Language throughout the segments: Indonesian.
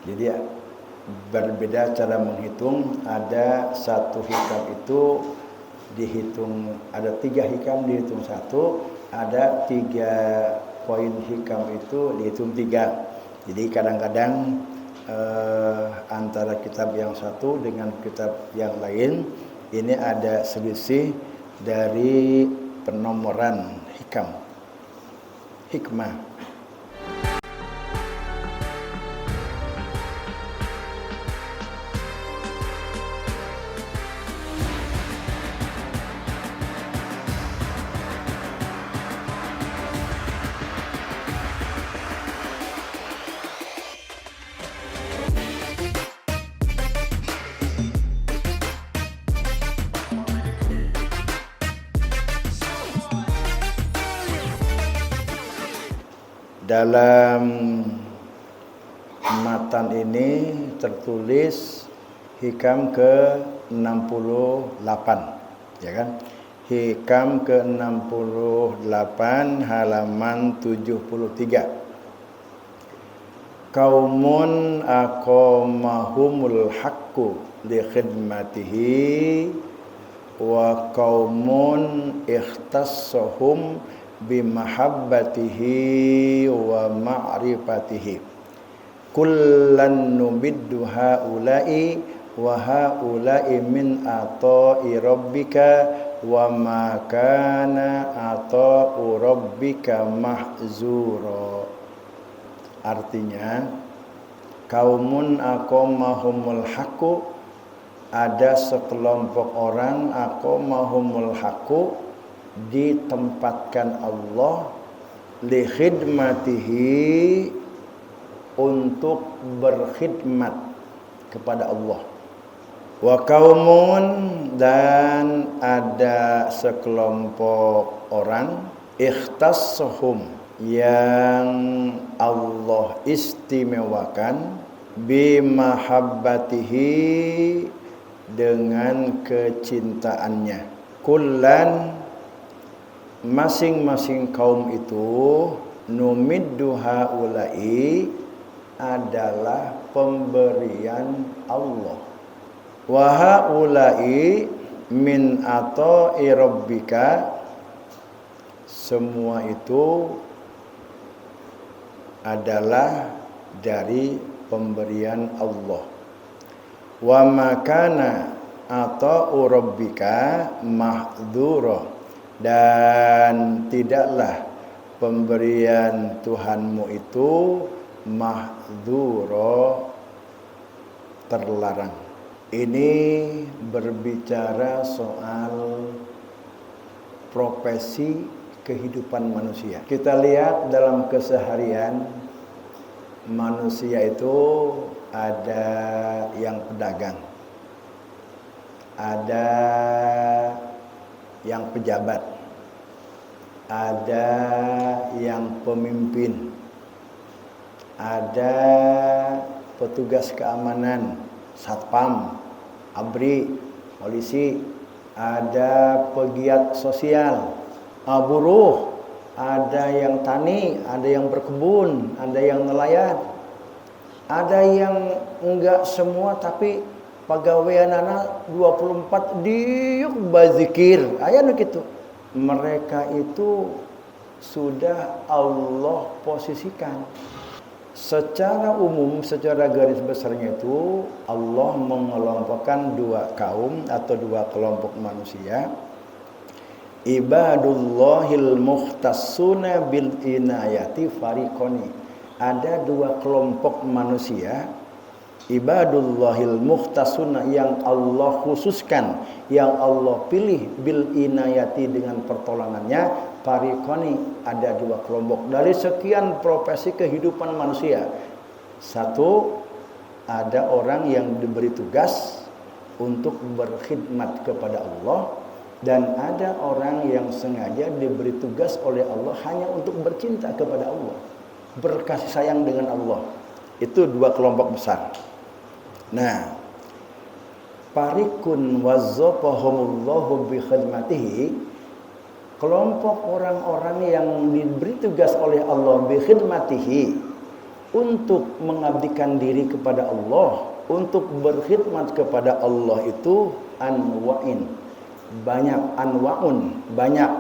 Jadi berbeda cara menghitung. Ada satu hikam itu dihitung, ada 3 hikam dihitung 1, ada 3 poin hikam itu dihitung 3. Jadi kadang-kadang antara kitab yang satu dengan kitab yang lain ini ada selisih dari penomoran hikmah. Dalam matan ini tertulis hikam ke-68, ya kan? Hikam ke-68 halaman 73. Qaumun aqamahumul haqqu li khidmatihi wa qaumun ikhtassahum bimahabbatihi wa ma'rifatihi. Kullan numiddu haula'i wa haula'i min ata'i rabbika wa ma kana ata'u rabbika mahzura. Artinya, kaumun aqamahumul haqqu, ada sekelompok orang aqamahumul haqqu, ditempatkan Allah li khidmatihi, untuk berkhidmat kepada Allah. Wa qaumun, dan ada sekelompok orang ikhtassahum, yang Allah istimewakan bimahabbatihi, dengan kecintaannya. Kullan, masing-masing kaum itu, numiddu haula'i, adalah pemberian Allah. Wa haula'i min ata'i rabbika, semua itu adalah dari pemberian Allah. Wa makana ata'u rabbika mahdzura, dan tidaklah pemberian Tuhanmu itu mahdzura, terlarang. Ini berbicara soal profesi kehidupan manusia. Kita lihat dalam keseharian manusia itu ada yang pedagang, ada yang pejabat, ada yang pemimpin, ada petugas keamanan, satpam, abri, polisi, ada pegiat sosial, buruh, ada yang tani, ada yang berkebun, ada yang nelayan, ada yang enggak semua tapi pagaweanana 24 diuk bazikir, aya nu kitu. Mereka itu sudah Allah posisikan. Secara umum, secara garis besarnya itu Allah mengelompokkan 2 kaum atau 2 kelompok manusia. Ibadullahil mukhtassuna bil inayati fariqoni. Ada 2 kelompok manusia, ibadullahil mukhtasuna, yang Allah khususkan, yang Allah pilih, bil inayati, dengan pertolongannya, fariqoni, ada 2 kelompok dari sekian profesi kehidupan manusia. 1, ada orang yang diberi tugas untuk berkhidmat kepada Allah, dan ada orang yang sengaja diberi tugas oleh Allah hanya untuk bercinta kepada Allah, berkasih sayang dengan Allah. Itu 2 kelompok besar. Nah, parikun wazzafahumullahu bi khidmatihi, kelompok orang-orang yang diberi tugas oleh Allah bi khidmatihi, untuk mengabdikan diri kepada Allah, untuk berkhidmat kepada Allah itu anwa'in. Banyak anwa'un, banyak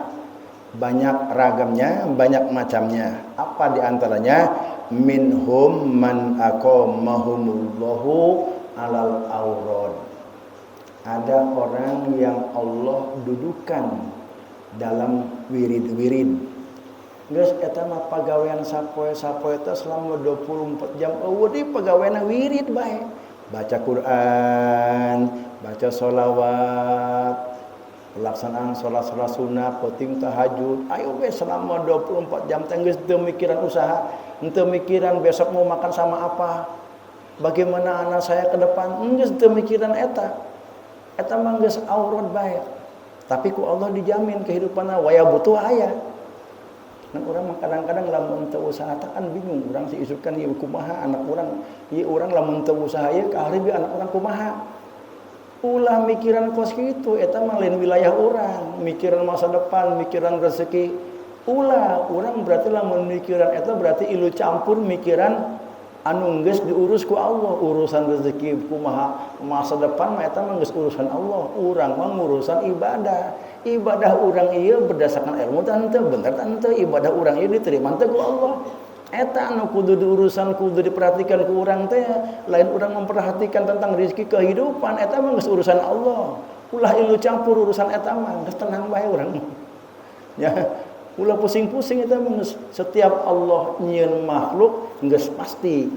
ragamnya, banyak macamnya. Apa di antaranya? Minhum man aqamahumullahu alal aurad. Ada orang yang Allah dudukan dalam wirid-wirid. Geus eta mah pagawean sapoe-sapoe teh selama 24 jam eueuh di pagaweana wirid bae. Baca Quran, baca sholawat, pelaksanaan sholat-sholat sunat, penting tahajud. Ayo we selama 24 jam teh geus teu mikiran usaha, teu mikiran besok mau makan sama apa. Bagaimana anak saya ke depan, geus teu mikiran eta. Eta mah geus aurat bae. Tapi ku Allah dijamin kehidupanna waya butuh aya. Nah, orang kadang-kadang lamun teu usaha kan bingung, urang si isukan ieu kumaha anak urang, ieu urang lamun teu usaha ieu kahari anak urang kumaha. Ulah mikiran kos kitu eta mah lain wilayah urang, mikiran masa depan, mikiran rezeki. Ulah urang berarti lamun mikiran eta berarti ilu campur mikiran anu geus diurus ku Allah, urusan rezeki kumaha masa depan mah eta mah geus urusan Allah. Urang mah urusan ibadah. Ibadah urang ieu berdasarkan ilmu teh henteu, bener teh henteu ibadah urang ieu diterima teh ku Allah. Eta anu kudu diurusan, kudu diperhatikan ku urang teh, lain urang memperhatikan tentang rezeki kehidupan, eta mah geus urusan Allah. Ulah ilu campur urusan eta mah, geus tenang bae urang. Ya, ulah pusing-pusing eta mah setiap Allah nyieun makhluk geus pasti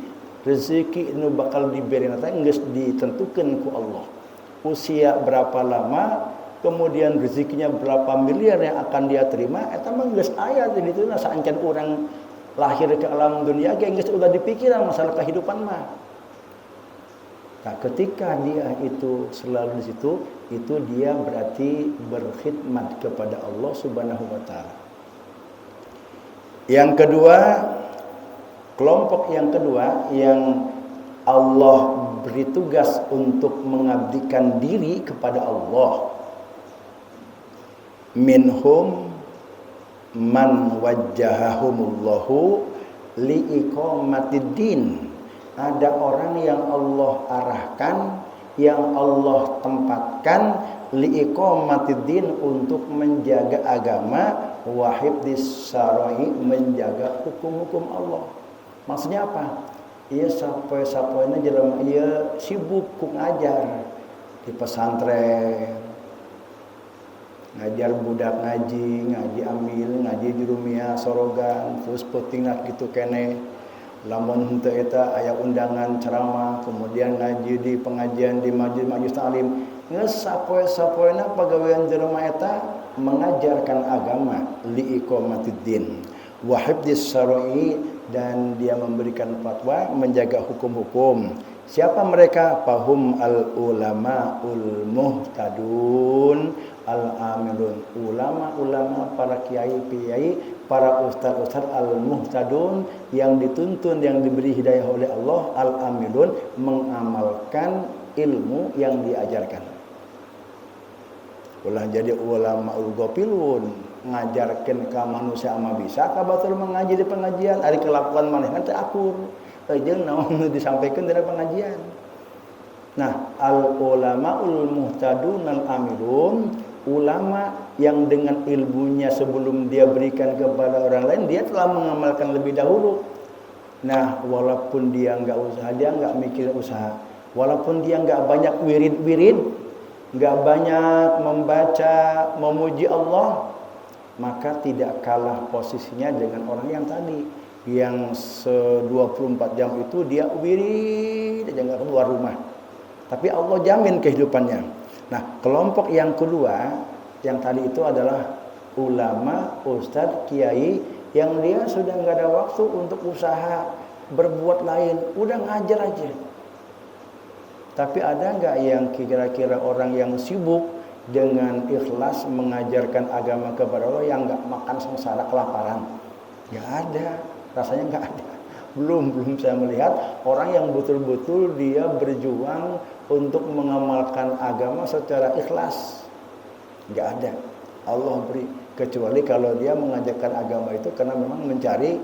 rezeki nu bakal diberi teh geus ditentukeun ku Allah. Usia berapa lama, kemudian rezekinya berapa miliar yang akan dia terima, eta mah geus aya di ditu saencen urang lahir ke alam dunia ge geus udah dipikiran masalah kehidupan mah. Nah, ketika dia itu selalu di situ, itu dia berarti berkhidmat kepada Allah Subhanahu wa taala. Yang kedua, kelompok yang kedua yang Allah beri tugas untuk mengabdikan diri kepada Allah. Minhum man wajjahahumullahu liiqamatiddin. Ada orang yang Allah arahkan, yang Allah tempatkan liiqamatiddin untuk menjaga agama, wa hifdzis syar'i menjaga hukum-hukum Allah. Maksudnya apa? Ieu sapoe-sapoena jelema ieu sibuk ku ngajar di pesantren, ngajar budak ngaji amil, ngaji di rumia sorogan, terus pentingna kitu keneh. Lamun henteu eta aya undangan ceramah, kemudian ngaji di pengajian di majelis taklim, geus sapoe-sapoena pagawean jelema eta mengajarkan agama liiqamatiddin wa hifdzis syar'i, dan dia memberikan fatwa, menjaga hukum-hukum. Siapa mereka? Fahum al ulamaul muhtadun al amilun. Ulama-ulama, para kiai-kiai, para ustaz-ustaz al muhtadun yang dituntun, yang diberi hidayah oleh Allah, al amilun mengamalkan ilmu yang diajarkan. Ulah jadi ulamaul ghafilun, ngajarkeun ka manusia mah bisa, ka batur mengaji di pengajian, ari kelakuan manehna teh akur. Jeung naon disampaikan dalam pengajian. Nah, al ulamaul muhtadun al amilun, ulama yang dengan ilmunya sebelum dia berikan kepada orang lain, dia telah mengamalkan lebih dahulu. Nah, walaupun dia enggak usaha, dia enggak mikir usaha. Walaupun dia enggak banyak wirid-wirid, enggak banyak membaca, memuji Allah, maka tidak kalah posisinya dengan orang yang tadi, yang 24 jam itu dia wirid aja enggak keluar rumah. Tapi Allah jamin kehidupannya. Nah, kelompok yang kedua yang tadi itu adalah ulama, ustadz, kiai yang dia sudah enggak ada waktu untuk usaha berbuat lain, udah ngajar aja. Tapi ada enggak yang kira-kira orang yang sibuk dengan ikhlas mengajarkan agama kepada Allah, yang enggak makan sengsara kelaparan? Enggak ada. Rasanya enggak ada. Belum saya melihat orang yang betul-betul dia berjuang untuk mengamalkan agama secara ikhlas. Enggak ada. Allah beri, kecuali kalau dia mengajarkan agama itu karena memang mencari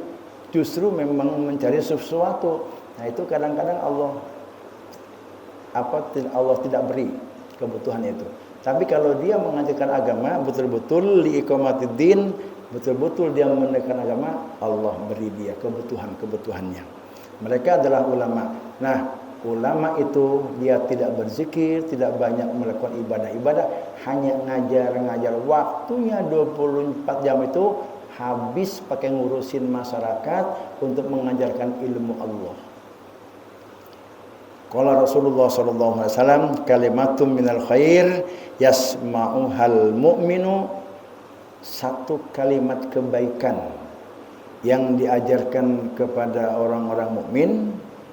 justru memang mencari sesuatu. Nah itu kadang-kadang Allah tidak beri kebutuhan itu. Tapi kalau dia mengajarkan agama betul-betul liiqamatiddin, betul-betul dia menegakkan agama, Allah beri dia kebutuhannya. Mereka adalah ulama. Nah, ulama itu dia tidak berzikir, tidak banyak melakukan ibadah-ibadah, hanya ngajar, waktunya 24 jam itu habis pakai ngurusin masyarakat untuk mengajarkan ilmu Allah. Qala Rasulullah sallallahu alaihi wasallam, kalimatum minal khair yasma'uhal mu'minu, satu kalimat kebaikan yang diajarkan kepada orang-orang mukmin,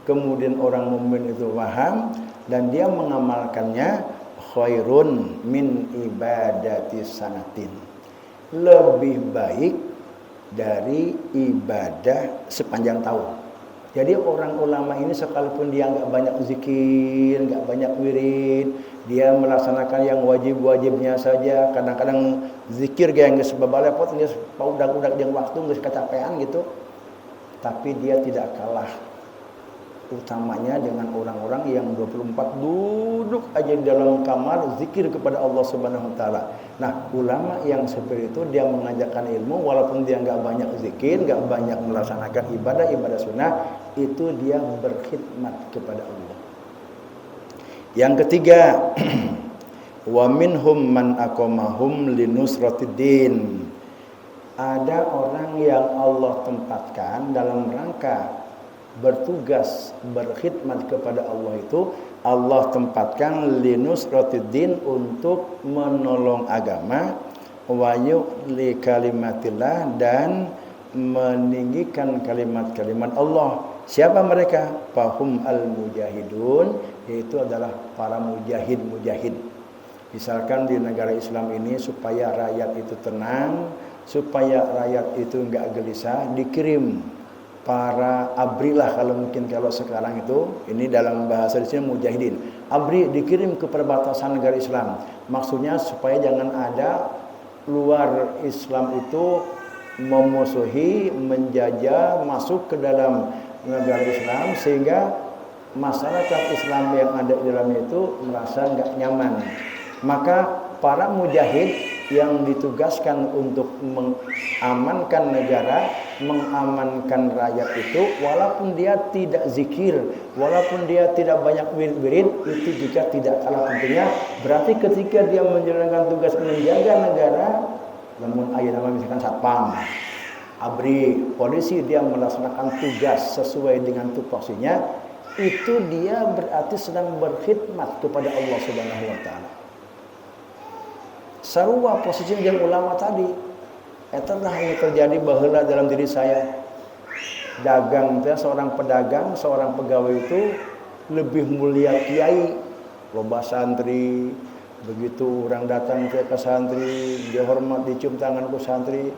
kemudian orang mukmin itu paham dan dia mengamalkannya, khairun min ibadati sanatin, lebih baik dari ibadah sepanjang tahun. Jadi orang ulama ini sekalipun dia nggak banyak zikir, nggak banyak wirid, dia melaksanakan yang wajib-wajibnya saja. Kadang-kadang zikir kayak nggak sebabala pot, nggak udak-udak yang waktu nggak kecapean gitu. Tapi dia tidak kalah utamanya dengan orang-orang yang 24 duduk aja di dalam kamar zikir kepada Allah Subhanahu wa taala. Nah, ulama yang seperti itu dia mengajarkan ilmu walaupun dia enggak banyak zikir, enggak banyak melaksanakan ibadah sunnah, itu dia berkhidmat kepada Allah. Yang ketiga, wa minhum man aqamahum linusratiddin. Ada orang yang Allah tempatkan dalam rangka bertugas berkhidmat kepada Allah, itu Allah tempatkan linusratiddin untuk menolong agama, wa yu'li kalimatillah, dan meninggikan kalimat-kalimat Allah. Siapa mereka? Fahum al-mujahidun, yaitu adalah para mujahid. Misalkan di negara Islam ini supaya rakyat itu tenang, supaya rakyat itu enggak gelisah, dikirim para abri lah kalau sekarang itu, ini dalam bahasa di sini mujahidin. Abri dikirim ke perbatasan negara Islam. Maksudnya supaya jangan ada luar Islam itu memusuhi, menjajah, masuk ke dalam negara Islam sehingga masyarakat Islam yang ada di dalamnya itu merasa nggak nyaman. Maka para mujahid yang ditugaskan untuk mengamankan negara, mengamankan rakyat itu, walaupun dia tidak zikir, walaupun dia tidak banyak wirid, itu juga tidak kalah pentingnya. Berarti ketika dia menjalankan tugas menjaga negara, namun ayat nama misalkan satpam, abri, polisi, dia melaksanakan tugas sesuai dengan tupoksinya, itu dia berarti sedang berkhidmat kepada Allah Subhanahu wa taala. Sarua posisi yang ulama tadi. Itulah yang terjadi baheula dalam diri saya. Dagang, seorang pedagang, seorang pegawai itu lebih mulia kiai. Loba santri, begitu orang datang ke santri, dihormat, dicium tangan ku santri.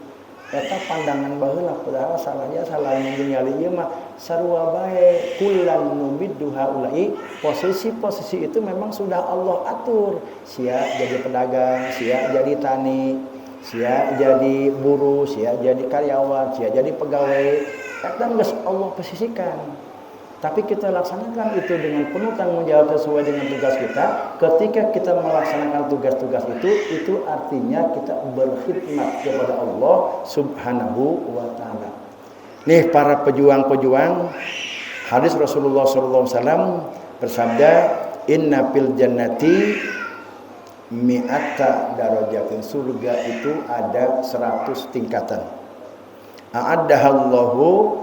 Eta pandangan baheula, padahal salahnya salah ningali ieu mah sarua bae kullan nubiddu haula'i. Posisi-posisi itu memang sudah Allah atur. Sia jadi pedagang, sia jadi tani, sia jadi buruh, sia jadi karyawan, sia jadi pegawai. Eta geus Allah posisikan. Tapi kita laksanakan itu dengan penuh tanggung jawab sesuai dengan tugas kita. Ketika kita melaksanakan tugas-tugas itu artinya kita berkhidmat kepada Allah Subhanahu wa taala. Nih para pejuang-pejuang, hadis Rasulullah sallallahu alaihi wasallam bersabda, "Inna fil jannati mi'ata darajatin." Surga itu ada 100 tingkatan. A'addahallahu,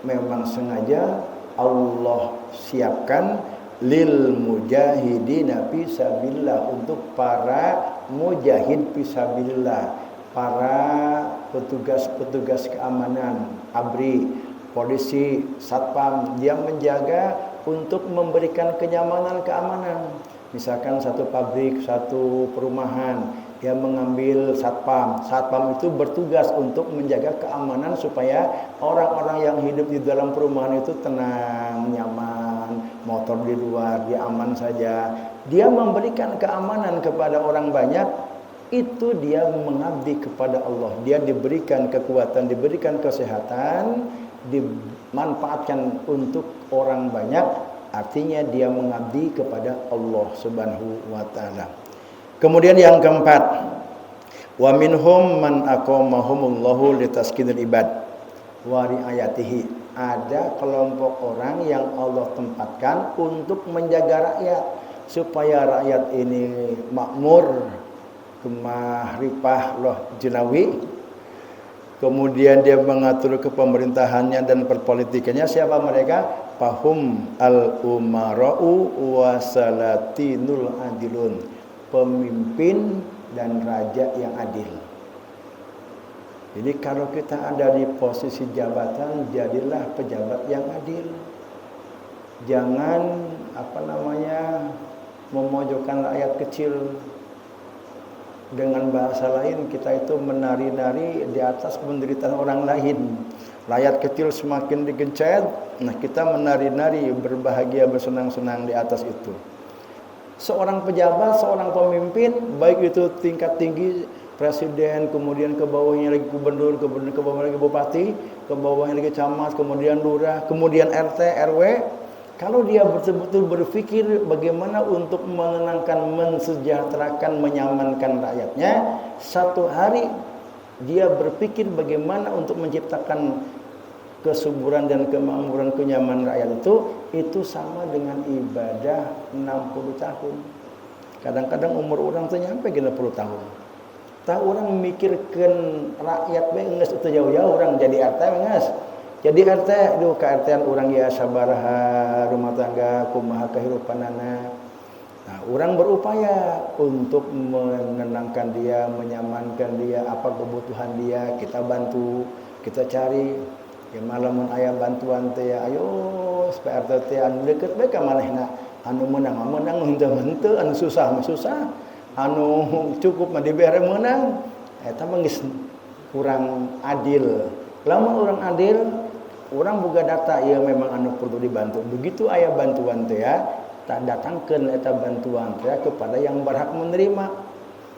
memang sengaja Allah siapkan lil mujahidina fisabilillah, untuk para mujahid fisabilillah, para petugas-petugas keamanan, abri, polisi, satpam, dia menjaga untuk memberikan kenyamanan, keamanan. Misalkan satu pabrik, satu perumahan, dia mengambil satpam. Satpam itu bertugas untuk menjaga keamanan supaya orang-orang yang hidup di dalam perumahan itu tenang, nyaman, motor di luar, dia aman saja. Dia memberikan keamanan kepada orang banyak, itu dia mengabdi kepada Allah. Dia diberikan kekuatan, diberikan kesehatan, dimanfaatkan untuk orang banyak, artinya dia mengabdi kepada Allah Subhanahu wa taala. Kemudian yang keempat, wa minhum man aqamahumullahu litaskinil ibad wa riayatihi. Ada kelompok orang yang Allah tempatkan untuk menjaga rakyat supaya rakyat ini makmur, kemahrifah loh jenawi. Kemudian dia mengatur kepemerintahannya dan perpolitikannya. Siapa mereka? Fahum al-umara'u wasalatinul adilun. Pemimpin dan raja yang adil. Jadi kalau kita ada di posisi jabatan, jadilah pejabat yang adil. Jangan memojokkan rakyat kecil. Dengan bahasa lain, kita itu menari-nari di atas penderitaan orang lain. Rakyat kecil semakin digencet, nah kita menari-nari, berbahagia, bersenang-senang di atas itu. Seorang pejabat, seorang pemimpin, baik itu tingkat tinggi, presiden, kemudian ke bawahnya lagi gubernur, ke bawahnya lagi bupati, ke bawahnya lagi camat, kemudian lurah, kemudian RT, RW. Kalau dia betul-betul berpikir bagaimana untuk menenangkan, mensejahterakan, menyamankan rakyatnya, satu hari dia berpikir bagaimana untuk menciptakan kesuburan dan kemakmuran, kenyamanan rakyat itu sama dengan ibadah 60 tahun. Kadang-kadang umur orang itu nyampe 60 tahun. Tak orang memikirkan rakyat beres itu jauh-jauh orang jadi RT beres. Jadi RT duh RT-an orang ya sabaraha rumah tangga kumaha kehidupanana. Nah, orang berupaya untuk menenangkan dia, menyamankan dia, apa kebutuhan dia, kita bantu, kita cari. Ya malam mun aya bantuan teh ayo supaya RT teh anu deukeut bae ka manehna. Anu meunang henteu anu susah mah susah. Anu cukup mah dibere meunang. Eta mah geus kurang adil. Lamun urang adil, urang boga data ieu memang anu perlu dibantu. Begitu aya bantuan teh ya, tak datangkeun eta bantuan teh kepada yang berhak menerima.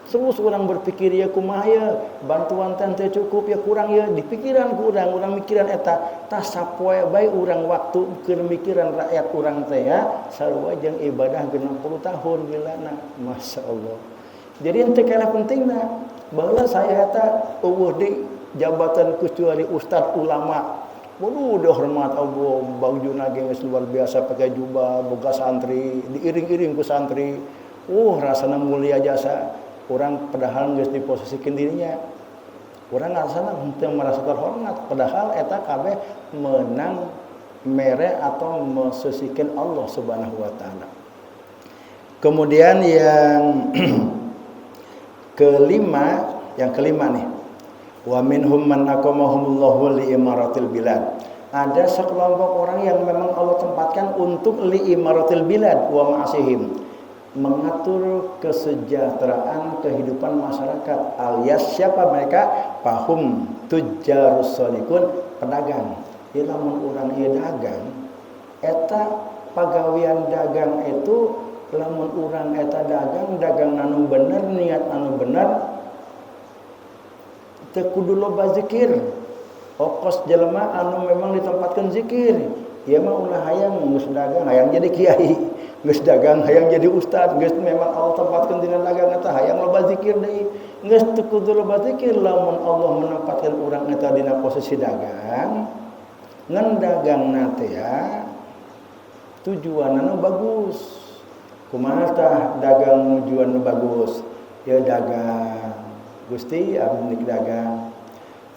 Terus orang berpikir ya kumaha ya bantuan teh cukup ya kurang ya di pikiran urang mikiran eta tah sapoe bae urang waktu keur mikiran rakyat urang teh ya sarua jeung ibadah 60 tahun gilana masyaallah. Jadi ente kalah pentingna baheula saya eta eueuh di jabatan kecuali ustaz ulama. Waduh udah hormat Allah bajuna geus luar biasa pakai jubah boga santri diiring-iring ku santri. Rasana mulia jasa. Orang padahal geus diposisikeun dirinya. Urang ngarasana henteu merasa terhormat padahal eta kabeh menang mere atau mesesikeun Allah Subhanahu wa taala. Kemudian yang kelima nih. Wa minhum man aqamahumullahu li imaratil bilad. Ada sekelompok orang yang memang Allah tempatkan untuk li imaratil bilad wa ma'asihim. Mengatur kesejahteraan kehidupan masyarakat alias siapa mereka? Fahum tujjarus solikun, pedagang. Lamun urang ieu dagang eta pagawean dagang itu lamun urang eta dagang anu bener, niat anu bener teu kudu loba zikir. Okos jelema anu memang ditempatkeun zikir. Ieu mah ulah hayang geus dagang hayang jadi kiai. Geus dagang hayang jadi ustaz, geus memang Allah tempatkeun dina dagang eta hayang loba zikir deui. Geus teu kudu loba zikir lamun Allah menempatkan urang eta dina posisi dagang. Ngan dagangna teh ya tujuanna bagus. Kumaha tah dagang tujuan bagus? Ya dagang Gusti abdi dagang.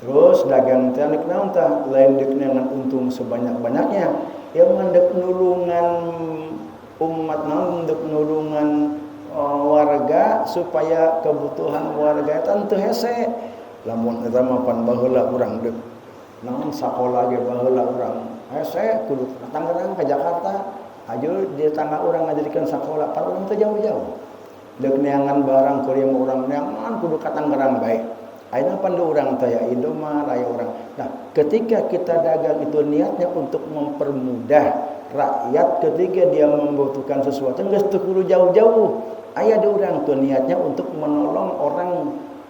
Terus dagang teh nek naon tah? Lain deuk ngan untung sebanyak-banyaknya. Ya mandek nulungan umat untuk nulungan warga supaya kebutuhan warga eta teu hese. Lamun eta mah pan baheula urang deuk naon sakola ge baheula urang hese kudu ka Tangerang ka Jakarta aju di tangga urang ngajadikeun sakola pan urang teu jauh-jauh. Deuk neangan barang kuring urang neangan kudu ka Tangerang bae. Ayeuna pan urang teh ya Indomart aya urang. Nah, ketika kita dagang itu niatnya untuk mempermudah rakyat ketika dia membutuhkan sesuatu geus teu kudu jauh-jauh. Aya di urang tuh niatnya untuk menolong orang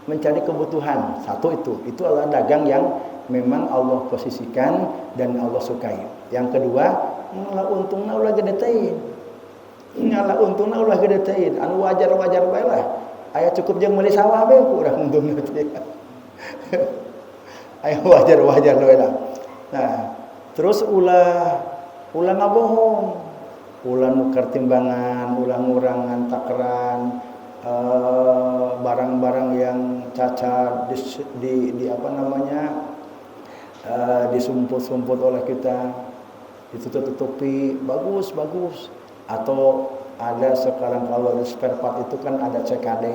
mencari kebutuhan. Satu itu adalah dagang yang memang Allah posisikan dan Allah sukai. Yang kedua, ngalah untungna ulah gede teuing. Ngalah untungna ulah gede teuing. Anu wajar-wajar bae lah. Aya cukup jeung meuli sawah bae kurang untungna teh. Aya wajar-wajar bae lah. Nah, terus ulah ngabohong. Ulah nukar timbangan, ulah ngurangan takaran, barang-barang yang cacat di apa namanya, disumput-sumput oleh kita, ditutup-tutupi, bagus. Atau ada sekarang kalau di spare part itu kan ada CKD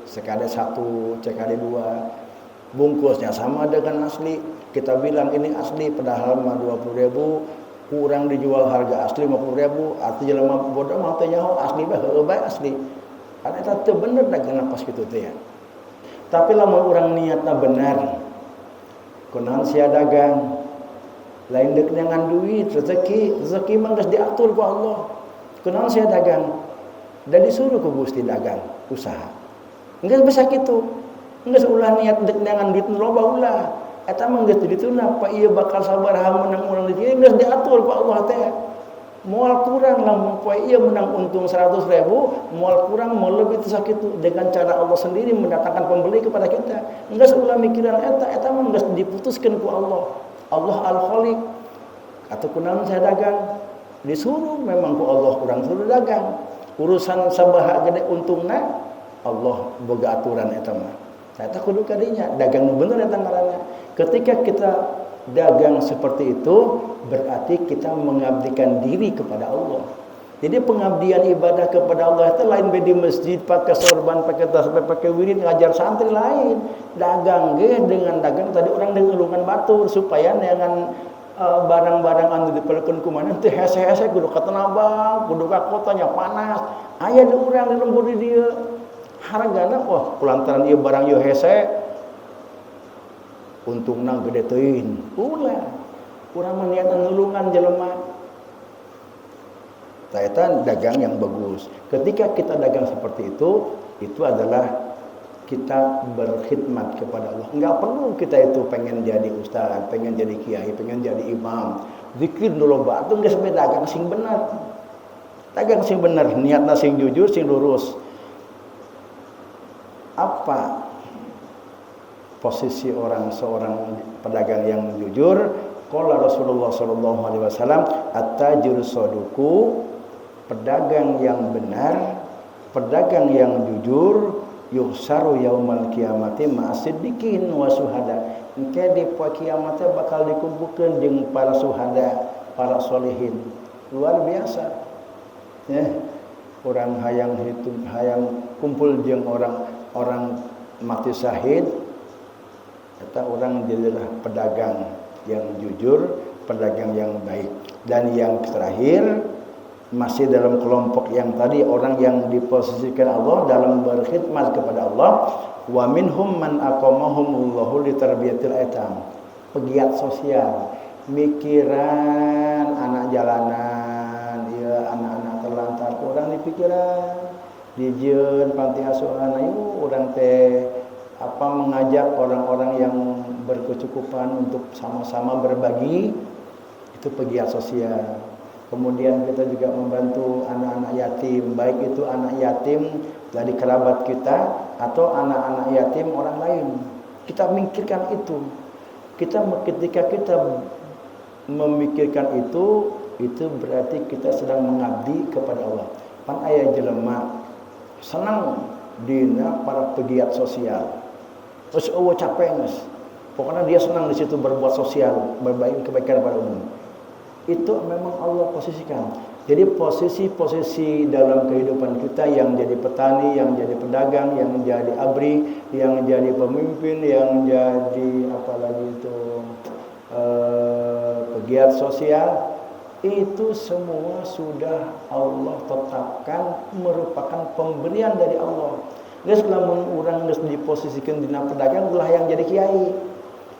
1, CKD 2, bungkusnya sama dengan asli. Kita bilang ini asli, padahal mah 20.000, kurang dijual harga asli 50.000, arti jelema bodoh mah teh nyaho asli bae asli. Kan eta teu bener dagangan pas kitu teh ya. Tapi lamun urang niatna benar, kunaon sia dagang, lain deuk nyangan duit, rezeki mah geus diatur ku Allah. Kunaon sia dagang, da disuruh ku Gusti dagang, usaha. Enggeus bisa kitu. Enggeus ulah niat deuk nyangan duit loba ulah. Eta mah geus dituna, pa ieu bakal sabaraha menang urang di dieu geus diatur ku Allah teh. Moal kurang lamun poe ieu menang untung 100.000, moal kurang moal lebih teh sakitu dengan cara Allah sendiri mendatangkan pembeli kepada kita. Enggeus ulah mikiran eta mah geus diputuskeun ku Allah. Allah Al-Khaliq. Atau kunaon saya dagang? Disuruh memang ku Allah urang suruh dagang. Urusan sabaha gede untungna Allah boga aturan eta mah. Eta kudu kadinya dagang nu bener eta ngaranna. Ketika kita dagang seperti itu, berarti kita mengabdikan diri kepada Allah. Jadi pengabdian ibadah kepada Allah itu lain beda di masjid pakai sorban, pakai tasbih, pakai wirid ngajar santri lain. Dagang ge dengan dagang tadi orang dengelungan batur supaya neangan barang-barang anu dipelkeun ku mana teh hese-hese kudu ka Tanabang, kudu ka kotanya panas. Aya di urang di lembur di dieu. Hargana wah kulantaran ieu barang ieu hese untungna gede teuing. Ulah urang mah niatna nulungan jelema. Eta dagang yang bagus. Ketika kita dagang seperti itu adalah kita berkhidmat kepada Allah. Enggak perlu kita itu pengen jadi ustaz, pengen jadi kiai, pengen jadi imam. Zikir dulu batu geus sampai dagang sing bener. Dagang sing bener, niatna sing jujur, sing lurus. Apa posisi seorang pedagang yang jujur? Qala Rasulullah sallallahu alaihi wasallam, at-tajiru saduqu, pedagang yang benar, pedagang yang jujur, yuhsaru yaumal kiamati ma'asiddiqin wa syuhada. Engke di poe kiamat bakal dikumpulkeun jeung para syuhada, para sholihin. Luar biasa. Ya. Orang hayang hitung, hayang kumpul jeung orang mati syahid. Eta orang jadilah pedagang yang jujur, pedagang yang baik. Dan yang terakhir masih dalam kelompok yang tadi, orang yang diposisikan Allah dalam berkhidmat kepada Allah. Wa minhum man aqamahumullahu li tarbiyatil aitam. Pegiat sosial, mikiran anak jalanan, ya anak-anak terlantar, orang dipikiran dijieun panti asuhan ayo urang teh mengajak orang-orang yang berkecukupan untuk sama-sama berbagi, itu pegiat sosial. Kemudian kita juga membantu anak-anak yatim, baik itu anak yatim dari kerabat kita atau anak-anak yatim orang lain. Kita memikirkan itu. Ketika kita memikirkan itu berarti kita sedang mengabdi kepada Allah. Pan aya jelema senang dina para pegiat sosial. Terus capek geus. Pokoknya dia senang di situ berbuat sosial, berbagi kebaikan kepada umum. Itu memang Allah posisikan. Jadi posisi-posisi dalam kehidupan kita, yang jadi petani, yang jadi pedagang, yang jadi abri, yang jadi pemimpin, yang jadi apalagi itu pegiat sosial, itu semua sudah Allah tetapkan merupakan pemberian dari Allah. Geus lamun urang geus diposisikan dina pedagang ulah yang jadi kiai.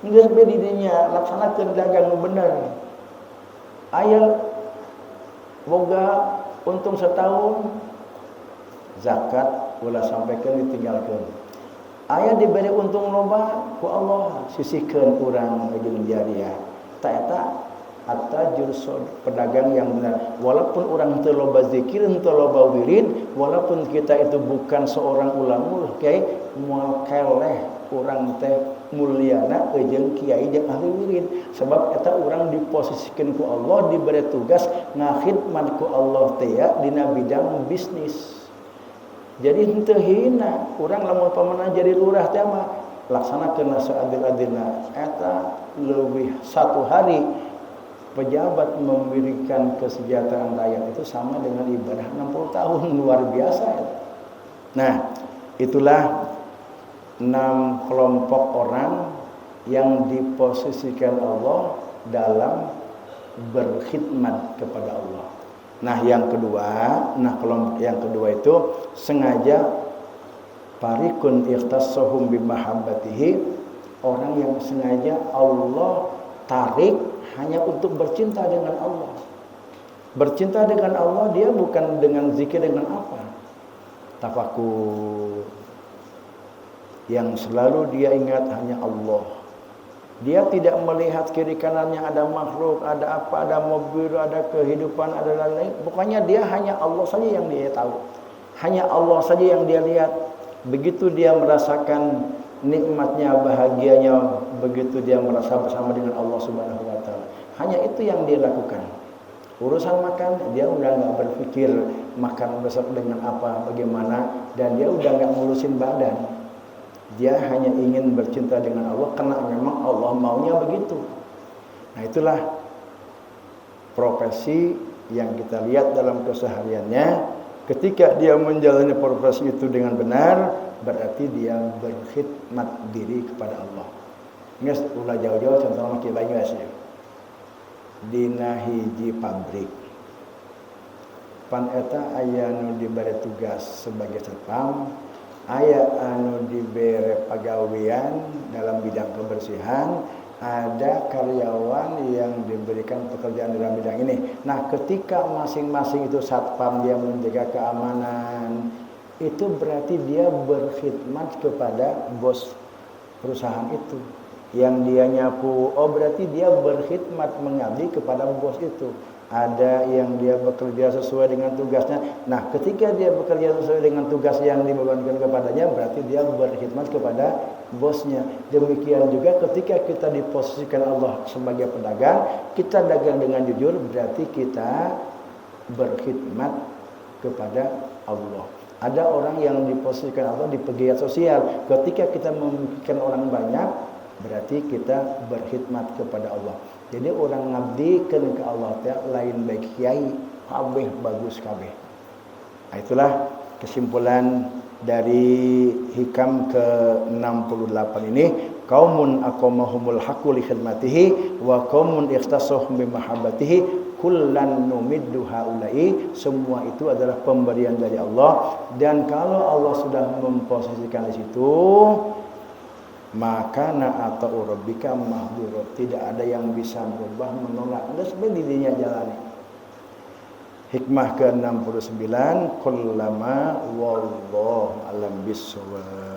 Geus be di dinya laksanakeun dagang nu bener. Aya boga untung setahun, zakat ulah sampaikan ditinggalkeun. aya diberi untung loba ku Allah sisihkeun urang jeung jariah ta eta at-tajir pedagang yang benar. Walaupun orang teu loba zikir, teu loba wirid, walaupun kita itu bukan seorang ulama kiai, moal keleh urang teh mulyana jeung kiai jeung ahli wirid. Sebab eta urang diposisikeun ku Allah, diberi tugas ngakhidmat ku Allah teh ya dina bidang bisnis. Jadi henteu hina urang lamun pamana jadi lurah teh mah laksanakeun seadil-adilna eta leuwih 1 hari pejabat memberikan kesejahteraan rakyat itu sama dengan ibadah 60 tahun, luar biasa ya. Nah, itulah 6 kelompok orang yang diposisikan Allah dalam berkhidmat kepada Allah. Nah, kelompok yang kedua itu sengaja parikun ikhtassahum bimahabbatihi, orang yang sengaja Allah tarik hanya untuk bercinta dengan Allah. Bercinta dengan Allah dia bukan dengan zikir, dengan apa? Tafakur. Yang selalu dia ingat hanya Allah. Dia tidak melihat kiri kanannya ada makhluk, ada apa, ada mobil, ada kehidupan, ada lain-lain. Pokoknya dia hanya Allah saja yang dia tahu. Hanya Allah saja yang dia lihat. Begitu dia merasakan nikmatnya, bahagianya, begitu dia merasa bersama dengan Allah Subhanahu wa taala. Hanya itu yang dia lakukan. Urusan makan dia udah enggak berpikir makan besok dengan apa, bagaimana, dan dia udah enggak ngurusin badan. Dia hanya ingin bercinta dengan Allah karena memang Allah maunya begitu. Nah, itulah profesi yang kita lihat dalam kesehariannya. Ketika dia menjalani profesi itu dengan benar, berarti dia berkhidmat diri kepada Allah. Nges ulah jauh-jauh contohna maki Banyumas ya. Dina hiji pabrik. Pan eta aya nu diberi tugas sebagai satpam, aya anu diberi pagawean dalam bidang kebersihan, ada karyawan yang diberikan pekerjaan dalam bidang ini. Nah, ketika masing-masing itu satpam dia menjaga keamanan, itu berarti dia berkhidmat kepada bos perusahaan itu. Yang dia nyapu, oh berarti dia berkhidmat mengabdi kepada bos itu. Ada yang dia bekerja sesuai dengan tugasnya. Nah, ketika dia bekerja sesuai dengan tugas yang dibebankan kepadanya, berarti dia berkhidmat kepada bosnya. Demikian juga ketika kita diposisikan Allah sebagai pedagang, kita dagang dengan jujur, berarti kita berkhidmat kepada Allah. Ada orang yang diposisikan Allah di pegiat sosial. Ketika kita memikirkan orang banyak, berarti kita berkhidmat kepada Allah. Jadi orang ngabdikeun ke Allah teh lain baik kiai, kabeh bagus kabeh. Nah, itulah kesimpulan dari hikam ke-68 ini. Qaumun aqamahumul haqqu li khidmatihi wa qaumun ikhtassahum bi mahabbatihi kullan numiddu haula'i. Semua itu adalah pemberian dari Allah, dan kalau Allah sudah memposisikan di situ, maka na'ata'u rabbika mahdzura, tidak ada yang bisa berubah menolak. Terus bedinya jalani. Hikmah ke-69, kullama wallahu alam bissawab.